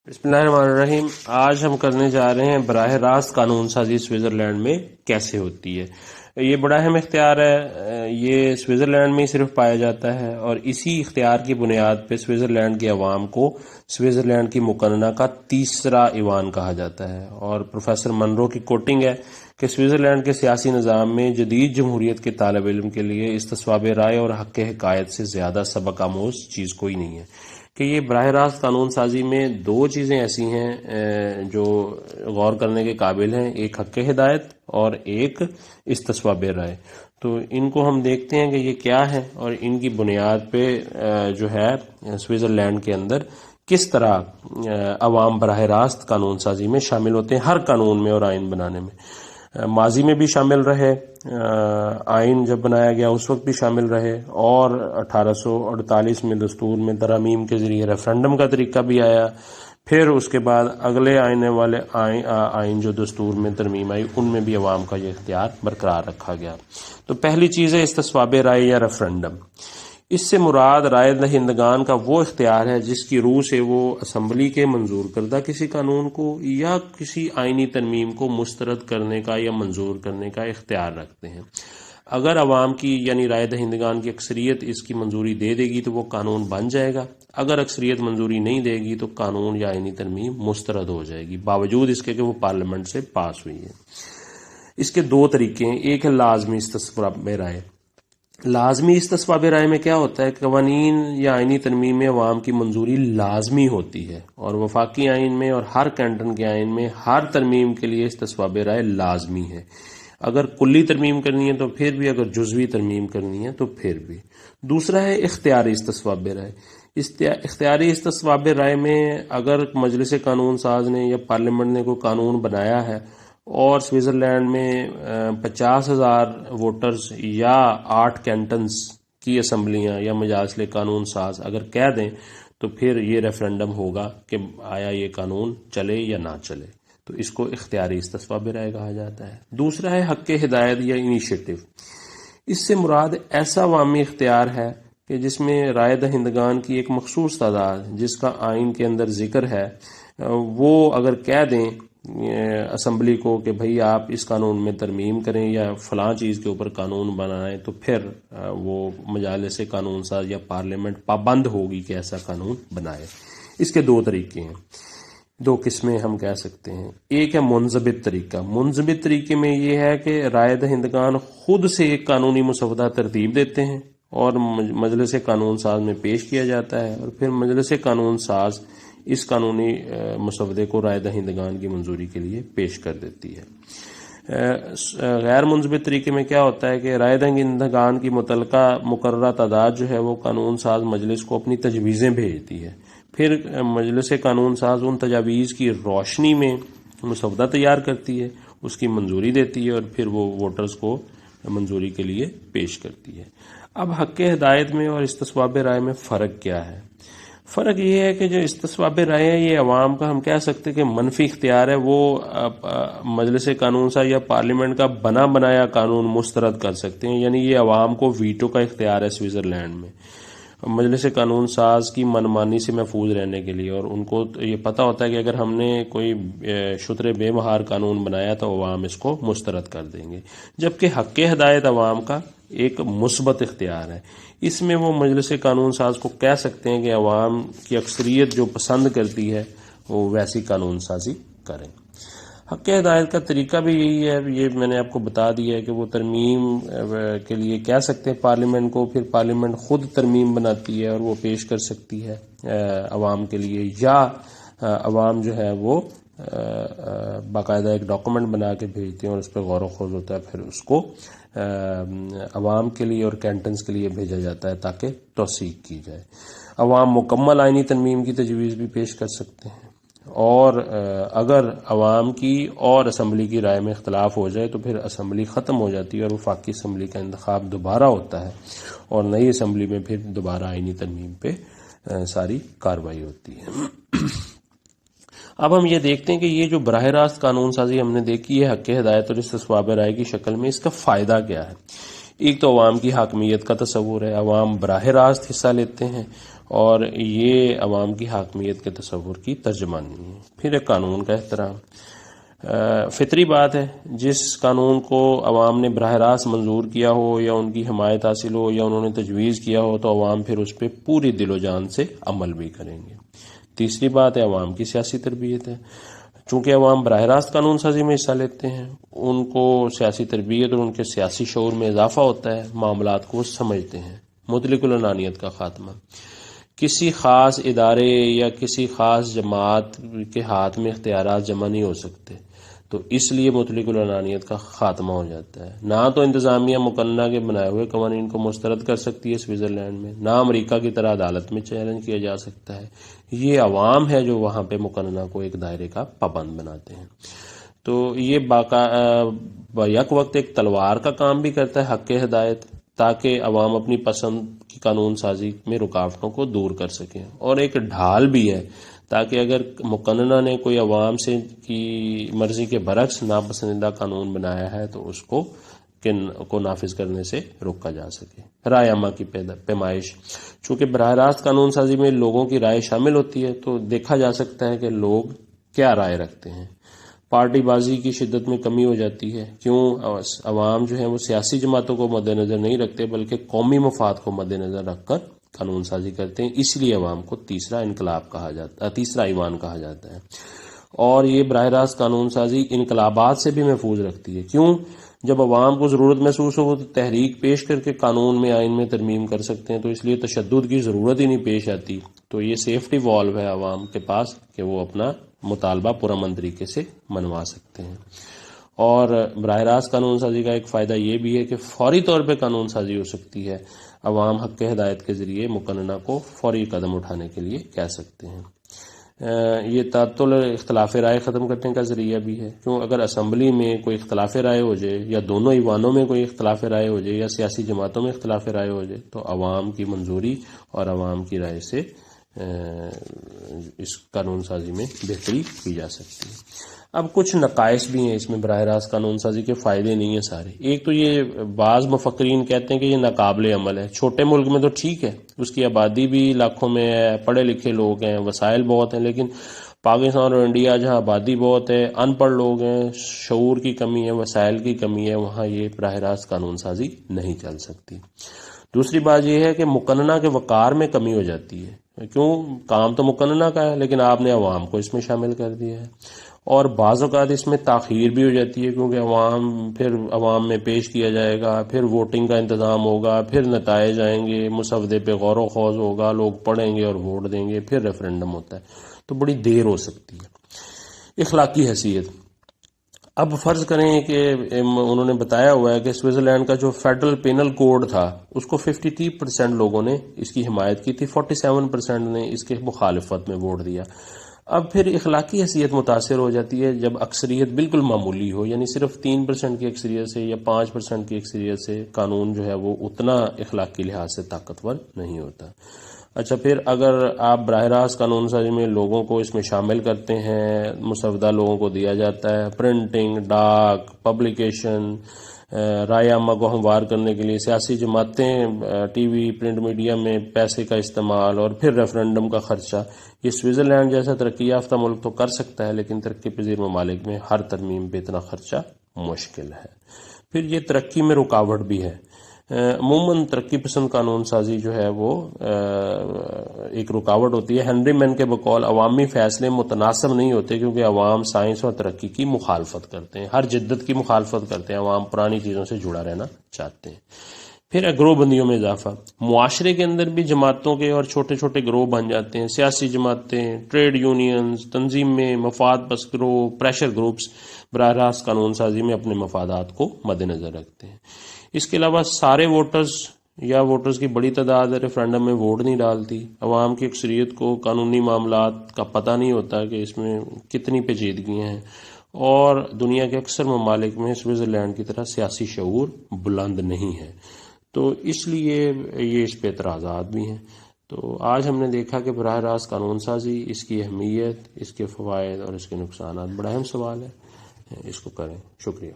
بسم اللہ الرحمن الرحیم۔ آج ہم کرنے جا رہے ہیں براہ راست قانون سازی سوئٹزرلینڈ میں کیسے ہوتی ہے۔ یہ بڑا اہم اختیار ہے، یہ سوئٹزرلینڈ میں ہی صرف پایا جاتا ہے، اور اسی اختیار کی بنیاد پہ سوئٹزرلینڈ کے عوام کو سوئٹزرلینڈ کی مقننہ کا تیسرا ایوان کہا جاتا ہے۔ اور پروفیسر منرو کی کوٹنگ ہے کہ سوئٹزرلینڈ کے سیاسی نظام میں جدید جمہوریت کے طالب علم کے لیے استصواب رائے اور حق حکایت سے زیادہ سبق آموز چیز کوئی نہیں ہے، کہ یہ براہ راست قانون سازی میں دو چیزیں ایسی ہیں جو غور کرنے کے قابل ہیں، ایک حق ہدایت اور ایک استصواب رائے۔ تو ان کو ہم دیکھتے ہیں کہ یہ کیا ہے اور ان کی بنیاد پہ جو ہے سوئٹزرلینڈ کے اندر کس طرح عوام براہ راست قانون سازی میں شامل ہوتے ہیں، ہر قانون میں اور آئین بنانے میں۔ ماضی میں بھی شامل رہے، آئین جب بنایا گیا اس وقت بھی شامل رہے، اور 1848 میں دستور میں ترامیم کے ذریعے ریفرنڈم کا طریقہ بھی آیا۔ پھر اس کے بعد اگلے آنے والے آئین جو دستور میں ترمیم آئی ان میں بھی عوام کا یہ اختیار برقرار رکھا گیا۔ تو پہلی چیز ہے استصواب رائے یا ریفرنڈم۔ اس سے مراد رائے دہندگان کا وہ اختیار ہے جس کی روح سے وہ اسمبلی کے منظور کردہ کسی قانون کو یا کسی آئینی ترمیم کو مسترد کرنے کا یا منظور کرنے کا اختیار رکھتے ہیں۔ اگر عوام کی یعنی رائے دہندگان کی اکثریت اس کی منظوری دے دے گی تو وہ قانون بن جائے گا، اگر اکثریت منظوری نہیں دے گی تو قانون یا آئینی ترمیم مسترد ہو جائے گی، باوجود اس کے کہ وہ پارلیمنٹ سے پاس ہوئی ہے۔ اس کے دو طریقے ہیں، ایک ہے لازمی استصواب رائے۔ لازمی استصواب رائے میں کیا ہوتا ہے، قوانین یا آئینی ترمیم میں عوام کی منظوری لازمی ہوتی ہے، اور وفاقی آئین میں اور ہر کینٹن کے آئین میں ہر ترمیم کے لیے استصواب رائے لازمی ہے۔ اگر کلی ترمیم کرنی ہے تو پھر بھی، اگر جزوی ترمیم کرنی ہے تو پھر بھی۔ دوسرا ہے اختیاری استصواب رائے۔ اختیاری استصواب رائے میں اگر مجلس قانون ساز نے یا پارلیمنٹ نے کوئی قانون بنایا ہے اور سوئٹزرلینڈ میں 50,000 ووٹرز یا 8 کینٹنز کی اسمبلیاں یا مجالس قانون ساز اگر کہہ دیں تو پھر یہ ریفرنڈم ہوگا کہ آیا یہ قانون چلے یا نہ چلے، تو اس کو اختیاری استصواب رائے کہا جاتا ہے۔ دوسرا ہے حق ہدایت یا انیشیٹو۔ اس سے مراد ایسا عوامی اختیار ہے کہ جس میں رائے دہندگان کی ایک مخصوص تعداد جس کا آئین کے اندر ذکر ہے، وہ اگر کہہ دیں اسمبلی کو کہ بھئی آپ اس قانون میں ترمیم کریں یا فلاں چیز کے اوپر قانون بنائیں، تو پھر وہ مجالس قانون ساز یا پارلیمنٹ پابند ہوگی کہ ایسا قانون بنائے۔ اس کے دو طریقے ہیں، دو قسمیں ہم کہہ سکتے ہیں۔ ایک ہے منضبط طریقہ۔ منضبط طریقے میں یہ ہے کہ رائے دہندگان خود سے ایک قانونی مسودہ ترتیب دیتے ہیں اور مجلس قانون ساز میں پیش کیا جاتا ہے، اور پھر مجلس قانون ساز اس قانونی مسودے کو رائے دہندگان کی منظوری کے لیے پیش کر دیتی ہے۔ غیر منضبط طریقے میں کیا ہوتا ہے کہ رائے دہندگان کی متعلقہ مقررہ تعداد جو ہے وہ قانون ساز مجلس کو اپنی تجویزیں بھیجتی ہے، پھر مجلس قانون ساز ان تجاویز کی روشنی میں مسودہ تیار کرتی ہے، اس کی منظوری دیتی ہے، اور پھر وہ ووٹرز کو منظوری کے لیے پیش کرتی ہے۔ اب حق ہدایت میں اور استصواب رائے میں فرق کیا ہے؟ فرق یہ ہے کہ جو استصواب رائے ہے یہ عوام کا، ہم کہہ سکتے کہ منفی اختیار ہے، وہ مجلس قانون ساز یا پارلیمنٹ کا بنا بنایا قانون مسترد کر سکتے ہیں، یعنی یہ عوام کو ویٹو کا اختیار ہے سوئٹزرلینڈ میں مجلس قانون ساز کی منمانی سے محفوظ رہنے کے لیے، اور ان کو یہ پتہ ہوتا ہے کہ اگر ہم نے کوئی شتر بے مہار قانون بنایا تو عوام اس کو مسترد کر دیں گے، جبکہ حق ہدایت عوام کا ایک مثبت اختیار ہے۔ اس میں وہ مجلس قانون ساز کو کہہ سکتے ہیں کہ عوام کی اکثریت جو پسند کرتی ہے وہ ویسی قانون سازی کریں۔ حق ہدایت کا طریقہ بھی یہی ہے، یہ میں نے آپ کو بتا دیا ہے کہ وہ ترمیم کے لیے کہہ سکتے ہیں پارلیمنٹ کو، پھر پارلیمنٹ خود ترمیم بناتی ہے اور وہ پیش کر سکتی ہے عوام کے لیے، یا عوام جو ہے وہ باقاعدہ ایک ڈاکومنٹ بنا کے بھیجتے ہیں اور اس پہ غور و خوض ہوتا ہے، پھر اس کو عوام کے لیے اور کینٹنز کے لیے بھیجا جاتا ہے تاکہ توثیق کی جائے۔ عوام مکمل آئینی ترمیم کی تجویز بھی پیش کر سکتے ہیں، اور اگر عوام کی اور اسمبلی کی رائے میں اختلاف ہو جائے تو پھر اسمبلی ختم ہو جاتی ہے اور وفاقی اسمبلی کا انتخاب دوبارہ ہوتا ہے، اور نئی اسمبلی میں پھر دوبارہ آئینی ترمیم پہ ساری کارروائی ہوتی ہے۔ اب ہم یہ دیکھتے ہیں کہ یہ جو براہ راست قانون سازی ہم نے دیکھی ہے حق ہدایت اور استصواب رائے کی شکل میں، اس کا فائدہ کیا ہے۔ ایک تو عوام کی حاکمیت کا تصور ہے، عوام براہ راست حصہ لیتے ہیں، اور یہ عوام کی حاکمیت کے تصور کی ترجمانی ہے۔ پھر ایک قانون کا احترام، فطری بات ہے، جس قانون کو عوام نے براہ راست منظور کیا ہو یا ان کی حمایت حاصل ہو یا انہوں نے تجویز کیا ہو تو عوام پھر اس پہ پوری دل و جان سے عمل بھی کریں گے۔ تیسری بات ہے عوام کی سیاسی تربیت ہے، چونکہ عوام براہ راست قانون سازی میں حصہ لیتے ہیں، ان کو سیاسی تربیت اور ان کے سیاسی شعور میں اضافہ ہوتا ہے، معاملات کو سمجھتے ہیں۔ مطلق العنانیت کا خاتمہ، کسی خاص ادارے یا کسی خاص جماعت کے ہاتھ میں اختیارات جمع نہیں ہو سکتے، تو اس لیے مطلق العنانیت کا خاتمہ ہو جاتا ہے۔ نہ تو انتظامیہ مقننہ کے بنائے ہوئے قوانین کو مسترد کر سکتی ہے سوئٹزرلینڈ میں، نہ امریکہ کی طرح عدالت میں چیلنج کیا جا سکتا ہے، یہ عوام ہے جو وہاں پہ مقننہ کو ایک دائرے کا پابند بناتے ہیں۔ تو یہ یک وقت ایک تلوار کا کام بھی کرتا ہے، حق ہدایت، تاکہ عوام اپنی پسند کی قانون سازی میں رکاوٹوں کو دور کر سکیں، اور ایک ڈھال بھی ہے تاکہ اگر مقننہ نے کوئی عوام سے کی مرضی کے برعکس ناپسندیدہ قانون بنایا ہے تو اس کو نافذ کرنے سے روکا جا سکے۔ رائے عامہ کی پیمائش، چونکہ براہ راست قانون سازی میں لوگوں کی رائے شامل ہوتی ہے تو دیکھا جا سکتا ہے کہ لوگ کیا رائے رکھتے ہیں۔ پارٹی بازی کی شدت میں کمی ہو جاتی ہے، کیوں؟ عوام جو ہے وہ سیاسی جماعتوں کو مد نظر نہیں رکھتے بلکہ قومی مفاد کو مد نظر رکھ کر قانون سازی کرتے ہیں، اس لیے عوام کو تیسرا ایوان کہا جاتا ہے۔ اور یہ براہ راست قانون سازی انقلابات سے بھی محفوظ رکھتی ہے، کیوں؟ جب عوام کو ضرورت محسوس ہو تو تحریک پیش کر کے قانون میں آئین میں ترمیم کر سکتے ہیں، تو اس لیے تشدد کی ضرورت ہی نہیں پیش آتی۔ تو یہ سیفٹی والو ہے عوام کے پاس کہ وہ اپنا مطالبہ پرامن طریقے سے منوا سکتے ہیں۔ اور براہ راست قانون سازی کا ایک فائدہ یہ بھی ہے کہ فوری طور پہ قانون سازی ہو سکتی ہے، عوام حق ہدایت کے ذریعے مقننہ کو فوری قدم اٹھانے کے لیے کہہ سکتے ہیں۔ یہ تعطل اختلاف رائے ختم کرنے کا ذریعہ بھی ہے، کیوں؟ اگر اسمبلی میں کوئی اختلاف رائے ہو جائے یا دونوں ایوانوں میں کوئی اختلاف رائے ہو جائے یا سیاسی جماعتوں میں اختلاف رائے ہو جائے تو عوام کی منظوری اور عوام کی رائے سے اس قانون سازی میں بہتری کی جا سکتی ہے۔ اب کچھ نقائص بھی ہیں اس میں، براہ راست قانون سازی کے فائدے نہیں ہیں سارے۔ ایک تو یہ بعض مفکرین کہتے ہیں کہ یہ ناقابل عمل ہے، چھوٹے ملک میں تو ٹھیک ہے، اس کی آبادی بھی لاکھوں میں ہے، پڑھے لکھے لوگ ہیں، وسائل بہت ہیں، لیکن پاکستان اور انڈیا جہاں آبادی بہت ہے، ان پڑھ لوگ ہیں، شعور کی کمی ہے، وسائل کی کمی ہے، وہاں یہ براہ راست قانون سازی نہیں چل سکتی۔ دوسری بات یہ ہے کہ مقننہ کے وقار میں کمی ہو جاتی ہے، کیوں؟ کام تو مقننہ کا ہے لیکن آپ نے عوام کو اس میں شامل کر دیا ہے، اور بعض اوقات اس میں تاخیر بھی ہو جاتی ہے کیونکہ عوام میں پیش کیا جائے گا، پھر ووٹنگ کا انتظام ہوگا، پھر نتائج آئیں گے، مسودے پہ غور و خوض ہوگا، لوگ پڑھیں گے اور ووٹ دیں گے، پھر ریفرینڈم ہوتا ہے، تو بڑی دیر ہو سکتی ہے۔ اخلاقی حیثیت، اب فرض کریں کہ انہوں نے بتایا ہوا ہے کہ سوئٹزرلینڈ کا جو فیڈرل پینل کوڈ تھا اس کو 53% لوگوں نے اس کی حمایت کی تھی، 47% نے اس کے مخالفت میں ووٹ دیا۔ اب پھر اخلاقی حیثیت متاثر ہو جاتی ہے جب اکثریت بالکل معمولی ہو، یعنی صرف 3% کی اکثریت سے یا 5% کی اکثریت سے قانون جو ہے وہ اتنا اخلاقی لحاظ سے طاقتور نہیں ہوتا۔ اچھا، پھر اگر آپ براہ راست قانون سازی میں لوگوں کو اس میں شامل کرتے ہیں، مسودہ لوگوں کو دیا جاتا ہے، پرنٹنگ، ڈاک، پبلیکیشن، رائے عامہ کو ہموار کرنے کے لیے سیاسی جماعتیں، ٹی وی، پرنٹ میڈیا میں پیسے کا استعمال، اور پھر ریفرینڈم کا خرچہ، یہ سوئٹزرلینڈ جیسا ترقی یافتہ ملک تو کر سکتا ہے لیکن ترقی پذیر ممالک میں ہر ترمیم پہ اتنا خرچہ مشکل ہے۔ پھر یہ ترقی میں رکاوٹ بھی ہے۔ عموماً ترقی پسند قانون سازی جو ہے وہ ایک رکاوٹ ہوتی ہے۔ ہنری مین کے بقول عوامی فیصلے متناسب نہیں ہوتے کیونکہ عوام سائنس اور ترقی کی مخالفت کرتے ہیں، ہر جدت کی مخالفت کرتے ہیں، عوام پرانی چیزوں سے جڑا رہنا چاہتے ہیں۔ پھر گروہ بندیوں میں اضافہ، معاشرے کے اندر بھی جماعتوں کے اور چھوٹے چھوٹے گروہ بن جاتے ہیں، سیاسی جماعتیں، ٹریڈ یونینز، تنظیمیں، مفاد پرست گروہ، پریشر گروپس براہ راست قانون سازی میں اپنے مفادات کو مد نظر رکھتے ہیں۔ اس کے علاوہ سارے ووٹرز کی بڑی تعداد ریفرینڈم میں ووٹ نہیں ڈالتی، عوام کی اکثریت کو قانونی معاملات کا پتہ نہیں ہوتا کہ اس میں کتنی پیچیدگیاں ہیں، اور دنیا کے اکثر ممالک میں سوئٹزرلینڈ کی طرح سیاسی شعور بلند نہیں ہے، تو اس لیے یہ اس پہ اعتراضات بھی ہیں۔ تو آج ہم نے دیکھا کہ براہ راست قانون سازی، اس کی اہمیت، اس کے فوائد اور اس کے نقصانات، بڑا اہم سوال ہے، اس کو کریں۔ شکریہ۔